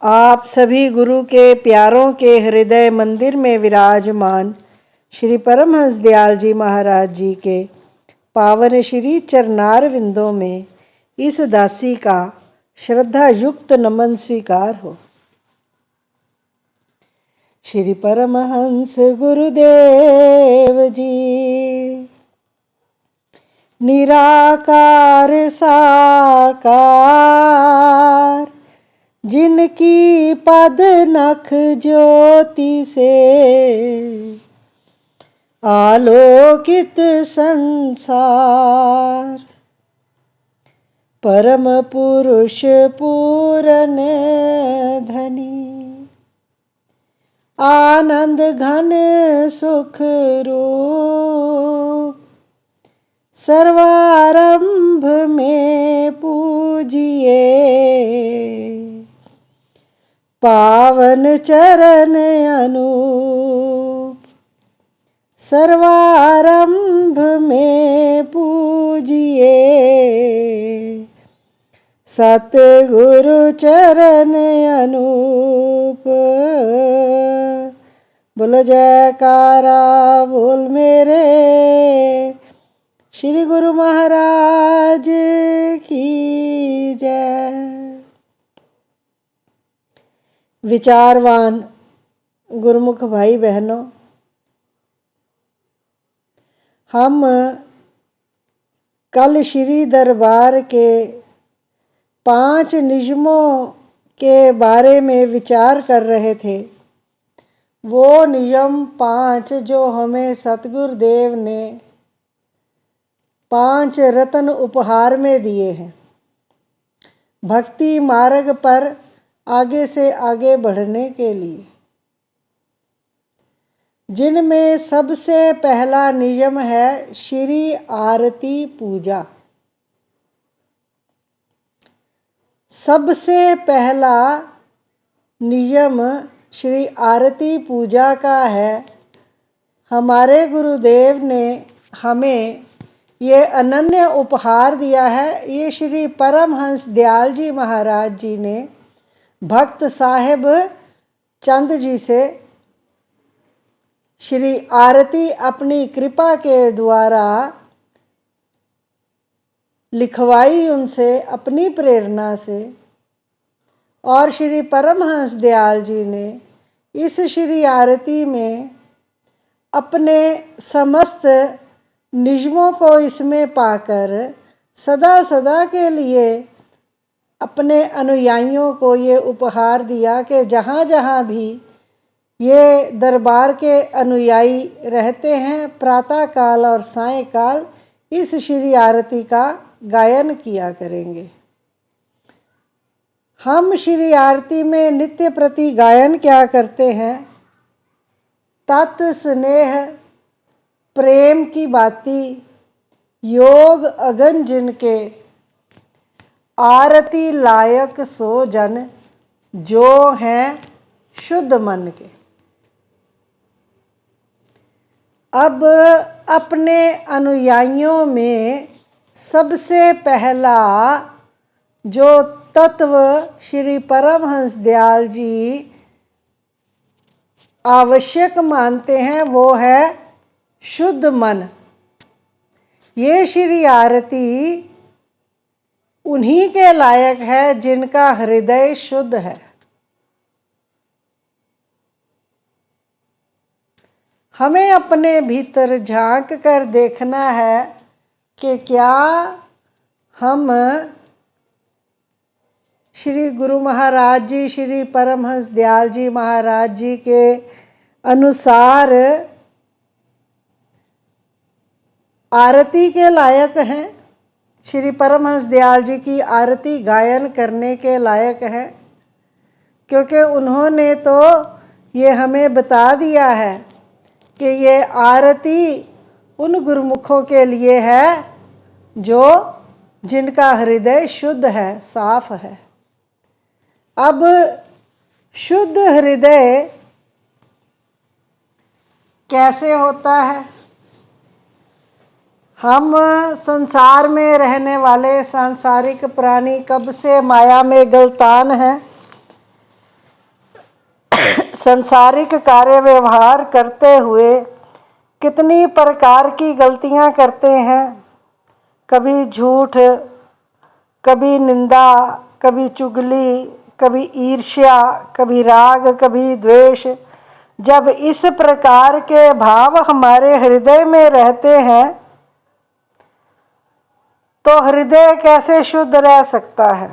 आप सभी गुरु के प्यारों के हृदय मंदिर में विराजमान श्री परमहंस दयाल जी महाराज जी के पावन श्री चरणार विंदों में इस दासी का श्रद्धा युक्त नमन स्वीकार हो। श्री परमहंस गुरुदेव जी निराकार साकार, जिनकी पद नख ज्योति से आलोकित संसार, परम पुरुष पूरन धनी, आनंद घन सुख रूप, सर्वारंभ में पूजिए, पावन चरण अनूप, सर्वारंभ में पूजिए, सतगुरु चरण अनूप। बोलो जयकारा बोल मेरे श्री गुरु महाराज की जय। विचारवान गुरुमुख भाई बहनों, हम कल श्री दरबार के 5 नियमों के बारे में विचार कर रहे थे। वो नियम 5 जो हमें सतगुरुदेव ने 5 रत्न उपहार में दिए हैं, भक्ति मार्ग पर आगे से आगे बढ़ने के लिए, जिनमें सबसे पहला नियम है श्री आरती पूजा। सबसे पहला नियम श्री आरती पूजा का है। हमारे गुरुदेव ने हमें ये अनन्य उपहार दिया है। ये श्री परमहंस दयाल जी महाराज जी ने भक्त साहिब चंद जी से श्री आरती अपनी कृपा के द्वारा लिखवाई, उनसे अपनी प्रेरणा से, और श्री परमहंस दयाल जी ने इस श्री आरती में अपने समस्त नियमों को इसमें पाकर सदा सदा के लिए अपने अनुयायियों को ये उपहार दिया कि जहाँ जहाँ भी ये दरबार के अनुयायी रहते हैं, प्रातः काल और सायंकाल इस श्री आरती का गायन किया करेंगे। हम श्री आरती में नित्य प्रति गायन क्या करते हैं? तत् स्नेह प्रेम की बाती, योग अगन जिनके, आरती लायक सो जन, जो हैं शुद्ध मन के। अब अपने अनुयायियों में सबसे पहला जो तत्व श्री परमहंस दयाल जी आवश्यक मानते हैं वो है शुद्ध मन। ये श्री आरती उन्हीं के लायक है जिनका हृदय शुद्ध है। हमें अपने भीतर झांक कर देखना है कि क्या हम श्री गुरु महाराज जी, श्री परमहंस दयाल जी महाराज जी के अनुसार आरती के लायक हैं, श्री परमहंस दयाल जी की आरती गायन करने के लायक हैं, क्योंकि उन्होंने तो ये हमें बता दिया है कि ये आरती उन गुरुमुखों के लिए है जो जिनका हृदय शुद्ध है, साफ है। अब शुद्ध हृदय कैसे होता है? हम संसार में रहने वाले सांसारिक प्राणी कब से माया में गलतान हैं। संसारिक कार्य व्यवहार करते हुए कितनी प्रकार की गलतियां करते हैं। कभी झूठ, कभी निंदा, कभी चुगली, कभी ईर्ष्या, कभी राग, कभी द्वेष। जब इस प्रकार के भाव हमारे हृदय में रहते हैं तो हृदय कैसे शुद्ध रह सकता है।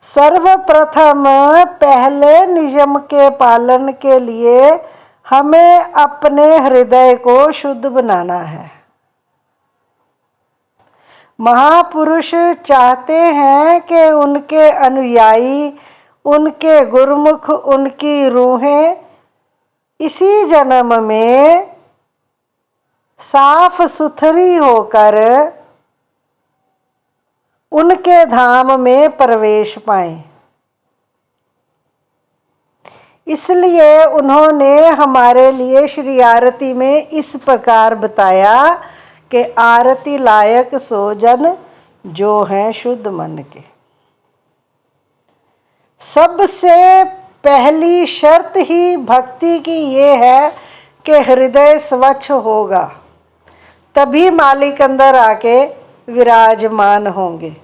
सर्वप्रथम पहले नियम के पालन के लिए हमें अपने हृदय को शुद्ध बनाना है। महापुरुष चाहते हैं कि उनके अनुयायी, उनके गुरुमुख, उनकी रूहें इसी जन्म में साफ सुथरी होकर उनके धाम में प्रवेश पाएं। इसलिए उन्होंने हमारे लिए श्री आरती में इस प्रकार बताया कि आरती लायक सो जन जो हैं शुद्ध मन के। सबसे पहली शर्त ही भक्ति की ये है कि हृदय स्वच्छ होगा, तभी मालिक अंदर आके विराजमान होंगे।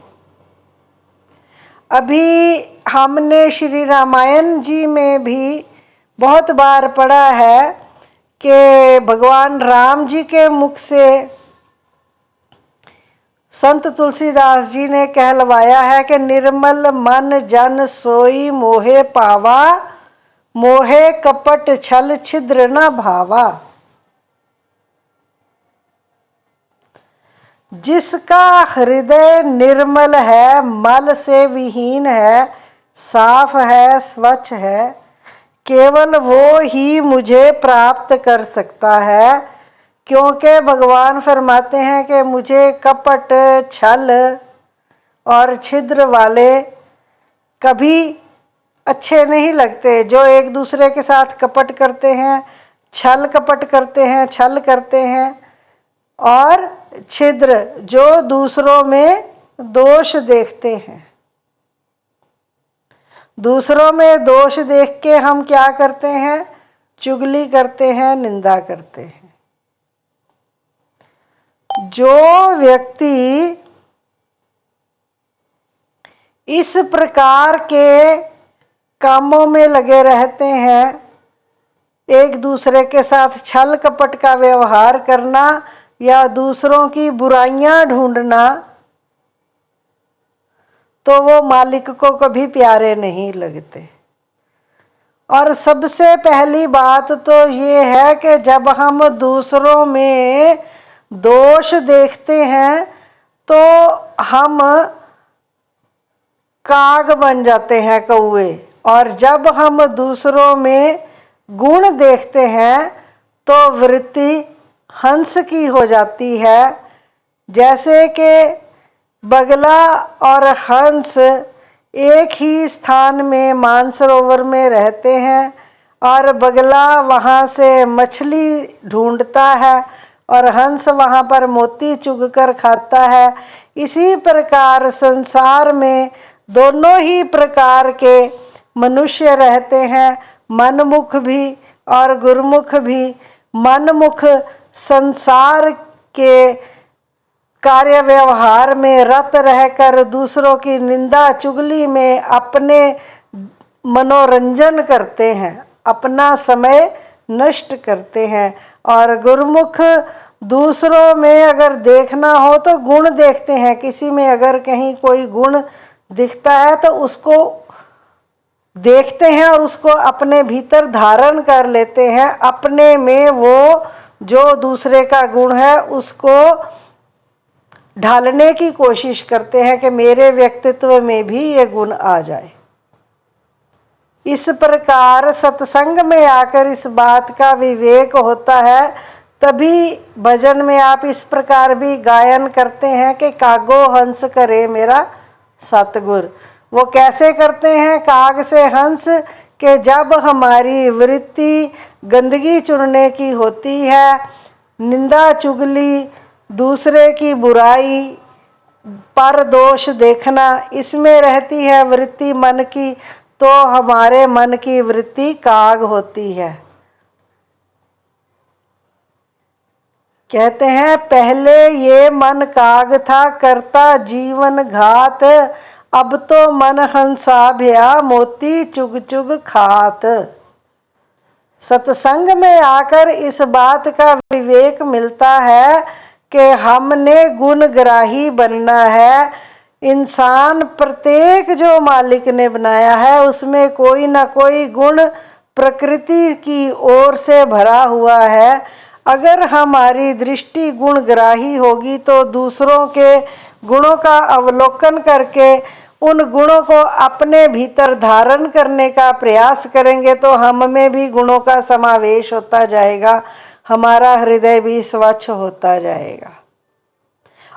अभी हमने श्री रामायण जी में भी बहुत बार पढ़ा है कि भगवान राम जी के मुख से संत तुलसीदास जी ने कहलवाया है कि निर्मल मन जन सोई मोहे पावा, मोहे कपट छल छिद्र न भावा। जिसका हृदय निर्मल है, मल से विहीन है, साफ है, स्वच्छ है, केवल वो ही मुझे प्राप्त कर सकता है। क्योंकि भगवान फरमाते हैं कि मुझे कपट, छल और छिद्र वाले कभी अच्छे नहीं लगते। जो एक दूसरे के साथ कपट करते हैं, छल कपट करते हैं, छल करते हैं, और छिद्र जो दूसरों में दोष देखते हैं। दूसरों में दोष देख के हम क्या करते हैं? चुगली करते हैं, निंदा करते हैं। जो व्यक्ति इस प्रकार के कामों में लगे रहते हैं, एक दूसरे के साथ छल कपट का व्यवहार करना या दूसरों की बुराइयां ढूंढना, तो वो मालिक को कभी प्यारे नहीं लगते। और सबसे पहली बात तो ये है कि जब हम दूसरों में दोष देखते हैं तो हम काग बन जाते हैं, कौवे। और जब हम दूसरों में गुण देखते हैं तो वृत्ति हंस की हो जाती है। जैसे कि बगला और हंस एक ही स्थान में मानसरोवर में रहते हैं और बगला वहाँ से मछली ढूंढता है और हंस वहाँ पर मोती चुग कर खाता है। इसी प्रकार संसार में दोनों ही प्रकार के मनुष्य रहते हैं, मनमुख भी और गुरुमुख भी। मनमुख संसार के कार्य व्यवहार में रत रहकर दूसरों की निंदा चुगली में अपने मनोरंजन करते हैं, अपना समय नष्ट करते हैं। और गुरुमुख दूसरों में अगर देखना हो तो गुण देखते हैं। किसी में अगर कहीं कोई गुण दिखता है तो उसको देखते हैं और उसको अपने भीतर धारण कर लेते हैं। अपने में वो जो दूसरे का गुण है उसको ढालने की कोशिश करते हैं कि मेरे व्यक्तित्व में भी ये गुण आ जाए। इस प्रकार सत्संग में आकर इस बात का विवेक होता है। तभी भजन में आप इस प्रकार भी गायन करते हैं कि कागो हंस करे मेरा सतगुर। वो कैसे करते हैं काग से हंस? कि जब हमारी वृत्ति गंदगी चुनने की होती है, निंदा चुगली, दूसरे की बुराई पर दोष देखना, इसमें रहती है वृत्ति मन की, तो हमारे मन की वृत्ति काग होती है। कहते हैं पहले ये मन काग था करता जीवन घात, अब तो मन हंसा भया मोती चुग चुग खात। सत्संग में आकर इस बात का विवेक मिलता है कि हमने गुणग्राही बनना है। इंसान प्रत्येक जो मालिक ने बनाया है उसमें कोई ना कोई गुण प्रकृति की ओर से भरा हुआ है। अगर हमारी दृष्टि गुणग्राही होगी तो दूसरों के गुणों का अवलोकन करके उन गुणों को अपने भीतर धारण करने का प्रयास करेंगे तो हम में भी गुणों का समावेश होता जाएगा, हमारा हृदय भी स्वच्छ होता जाएगा।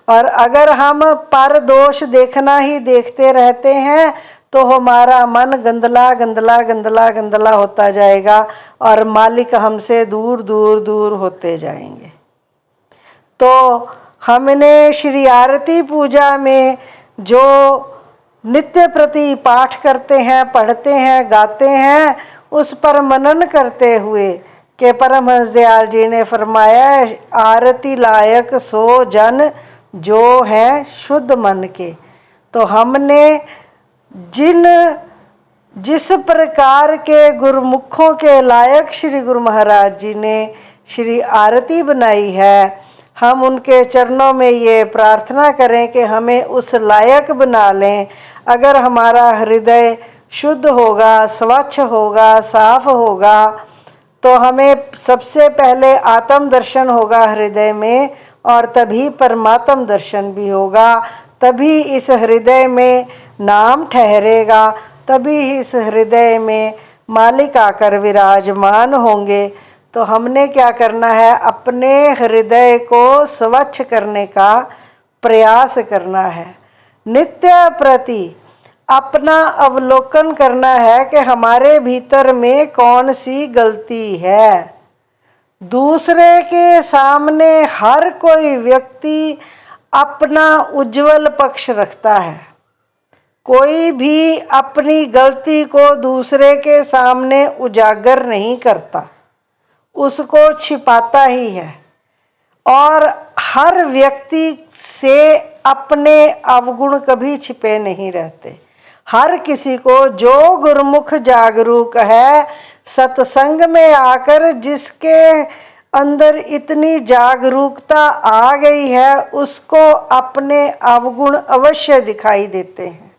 और अगर हम पर दोष देखना ही देखते रहते हैं तो हमारा मन गंदला गंदला गंदला गंदला होता जाएगा और मालिक हमसे दूर दूर दूर होते जाएंगे। तो हमने श्री आरती पूजा में जो नित्य प्रति पाठ करते हैं, पढ़ते हैं, गाते हैं, उस पर मनन करते हुए कि परमहंस दयाल जी ने फरमाया आरती लायक सो जन जो है शुद्ध मन के। तो हमने जिस प्रकार के गुरुमुखों के लायक श्री गुरु महाराज जी ने श्री आरती बनाई है, हम उनके चरणों में ये प्रार्थना करें कि हमें उस लायक बना लें। अगर हमारा हृदय शुद्ध होगा, स्वच्छ होगा, साफ होगा तो हमें सबसे पहले आत्म दर्शन होगा हृदय में और तभी परमात्म दर्शन भी होगा। तभी इस हृदय में नाम ठहरेगा, तभी इस हृदय में मालिक आकर विराजमान होंगे। तो हमने क्या करना है, अपने हृदय को स्वच्छ करने का प्रयास करना है। नित्य प्रति अपना अवलोकन करना है कि हमारे भीतर में कौन सी गलती है। दूसरे के सामने हर कोई व्यक्ति अपना उज्जवल पक्ष रखता है, कोई भी अपनी गलती को दूसरे के सामने उजागर नहीं करता, उसको छिपाता ही है। और हर व्यक्ति से अपने अवगुण कभी छिपे नहीं रहते। हर किसी को जो गुरुमुख जागरूक है, सत्संग में आकर जिसके अंदर इतनी जागरूकता आ गई है, उसको अपने अवगुण अवश्य दिखाई देते हैं।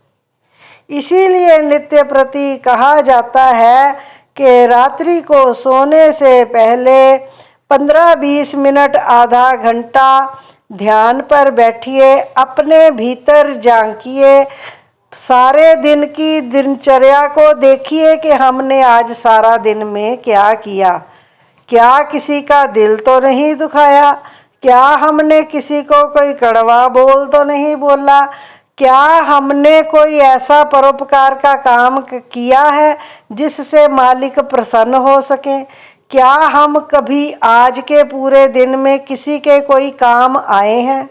इसीलिए नित्य प्रति कहा जाता है कि रात्रि को सोने से पहले 15-20 मिनट आधा घंटा ध्यान पर बैठिए, अपने भीतर झांकिए, सारे दिन की दिनचर्या को देखिए कि हमने आज सारा दिन में क्या किया। क्या किसी का दिल तो नहीं दुखाया? क्या हमने किसी को कोई कड़वा बोल तो नहीं बोला? क्या हमने कोई ऐसा परोपकार का काम किया है जिससे मालिक प्रसन्न हो सके? क्या हम कभी आज के पूरे दिन में किसी के कोई काम आए हैं?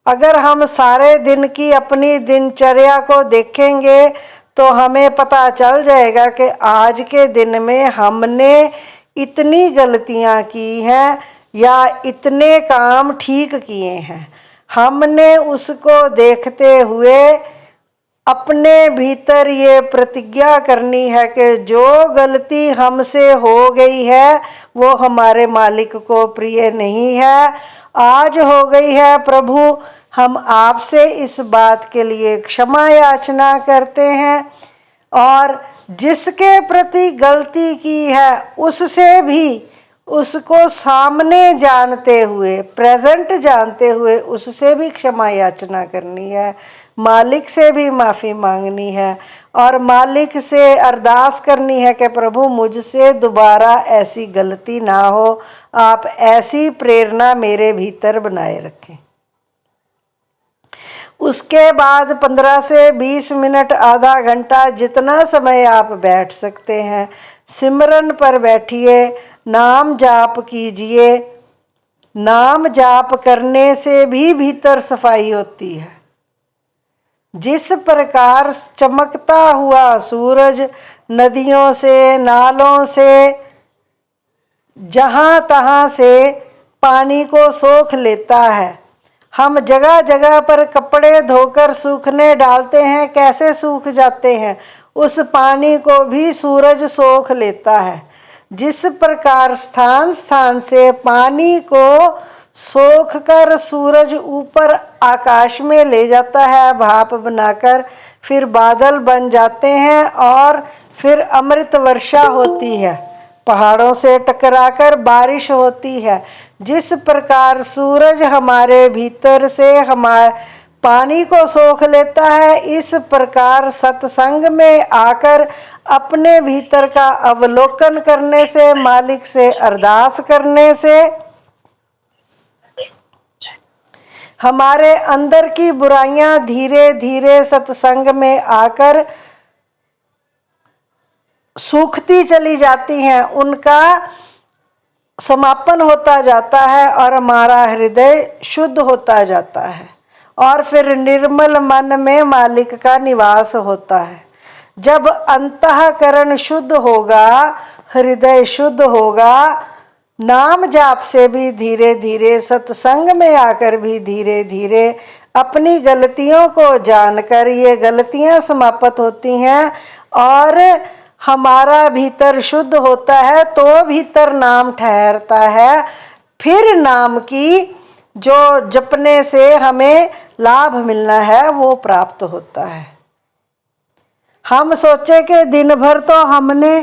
अगर हम सारे दिन की अपनी दिनचर्या को देखेंगे तो हमें पता चल जाएगा कि आज के दिन में हमने इतनी गलतियां की हैं या इतने काम ठीक किए हैं। हमने उसको देखते हुए अपने भीतर ये प्रतिज्ञा करनी है कि जो गलती हमसे हो गई है वो हमारे मालिक को प्रिय नहीं है। आज हो गई है प्रभु, हम आपसे इस बात के लिए क्षमा याचना करते हैं और जिसके प्रति गलती की है उससे भी उसको सामने जानते हुए, प्रेजेंट जानते हुए उससे भी क्षमा याचना करनी है, मालिक से भी माफ़ी मांगनी है और मालिक से अरदास करनी है कि प्रभु मुझसे दोबारा ऐसी गलती ना हो, आप ऐसी प्रेरणा मेरे भीतर बनाए रखें। उसके बाद 15 से 20 मिनट आधा घंटा जितना समय आप बैठ सकते हैं सिमरन पर बैठिए, नाम जाप कीजिए। नाम जाप करने से भी भीतर सफाई होती है। जिस प्रकार चमकता हुआ सूरज नदियों से, नालों से, जहाँ तहाँ से पानी को सोख लेता है। हम जगह जगह पर कपड़े धोकर सूखने डालते हैं, कैसे सूख जाते हैं, उस पानी को भी सूरज सोख लेता है। जिस प्रकार स्थान स्थान से पानी को सोख कर सूरज ऊपर आकाश में ले जाता है भाप बनाकर, फिर बादल बन जाते हैं और फिर अमृत वर्षा होती है, पहाड़ों से टकराकर बारिश होती है। जिस प्रकार सूरज हमारे भीतर से हमारे पानी को सोख लेता है, इस प्रकार सत्संग में आकर अपने भीतर का अवलोकन करने से, मालिक से अरदास करने से हमारे अंदर की बुराइयां धीरे धीरे सत्संग में आकर सूखती चली जाती हैं, उनका समापन होता जाता है और हमारा हृदय शुद्ध होता जाता है और फिर निर्मल मन में मालिक का निवास होता है। जब अंतःकरण शुद्ध होगा, हृदय शुद्ध होगा, नाम जाप से भी धीरे धीरे, सत्संग में आकर भी धीरे धीरे अपनी गलतियों को जानकर ये गलतियां समाप्त होती हैं और हमारा भीतर शुद्ध होता है, तो भीतर नाम ठहरता है। फिर नाम की जो जपने से हमें लाभ मिलना है वो प्राप्त होता है। हम सोचे कि दिन भर तो हमने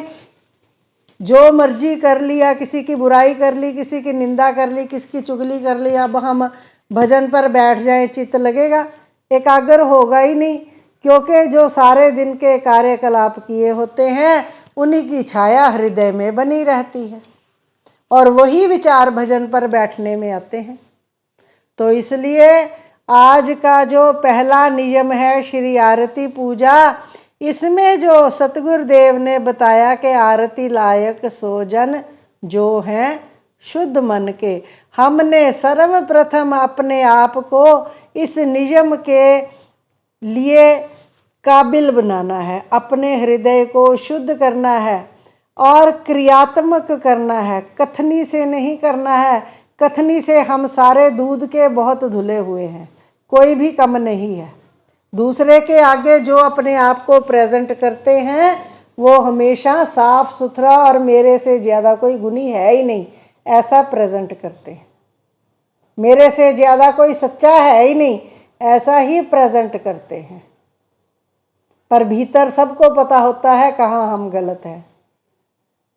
जो मर्जी कर लिया, किसी की बुराई कर ली, किसी की निंदा कर ली, किसी की चुगली कर ली, अब हम भजन पर बैठ जाएं, चित्त लगेगा? एकाग्र होगा ही नहीं, क्योंकि जो सारे दिन के कार्यकलाप किए होते हैं उन्हीं की छाया हृदय में बनी रहती है और वही विचार भजन पर बैठने में आते हैं। तो इसलिए आज का जो पहला नियम है श्री आरती पूजा, इसमें जो सतगुरुदेव ने बताया कि आरती लायक सो जन जो हैं शुद्ध मन के, हमने सर्वप्रथम अपने आप को इस नियम के लिए काबिल बनाना है, अपने हृदय को शुद्ध करना है और क्रियात्मक करना है, कथनी से नहीं करना है। कथनी से हम सारे दूध के बहुत धुले हुए हैं, कोई भी कम नहीं है। दूसरे के आगे जो अपने आप को प्रेजेंट करते हैं वो हमेशा साफ सुथरा और मेरे से ज़्यादा कोई गुणी है ही नहीं ऐसा प्रेजेंट करते हैं, मेरे से ज़्यादा कोई सच्चा है ही नहीं ऐसा ही प्रेजेंट करते हैं, पर भीतर सबको पता होता है कहाँ हम गलत हैं।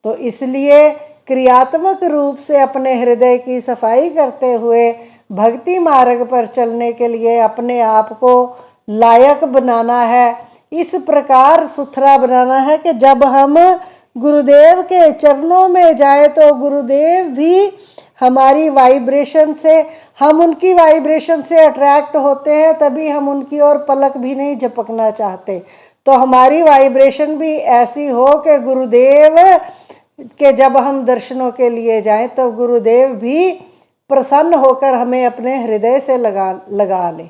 तो इसलिए क्रियात्मक रूप से अपने हृदय की सफाई करते हुए भक्ति मार्ग पर चलने के लिए अपने आप को लायक बनाना है। इस प्रकार सुथरा बनाना है कि जब हम गुरुदेव के चरणों में जाए तो गुरुदेव भी हमारी वाइब्रेशन से, हम उनकी वाइब्रेशन से अट्रैक्ट होते हैं, तभी हम उनकी ओर पलक भी नहीं झपकना चाहते। तो हमारी वाइब्रेशन भी ऐसी हो कि गुरुदेव के जब हम दर्शनों के लिए जाएं तो गुरुदेव भी प्रसन्न होकर हमें अपने हृदय से लगा ले।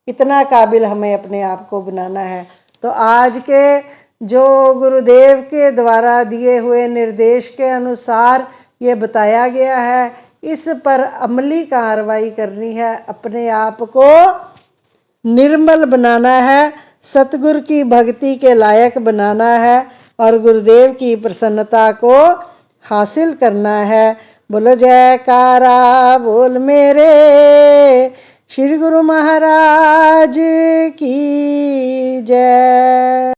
इतना काबिल हमें अपने आप को बनाना है। तो आज के जो गुरुदेव के द्वारा दिए हुए निर्देश के अनुसार ये बताया गया है, इस पर अमली कार्रवाई करनी है, अपने आप को निर्मल बनाना है, सतगुरु की भक्ति के लायक बनाना है और गुरुदेव की प्रसन्नता को हासिल करना है। बोलो जयकारा बोल मेरे श्री गुरु महाराज की जय।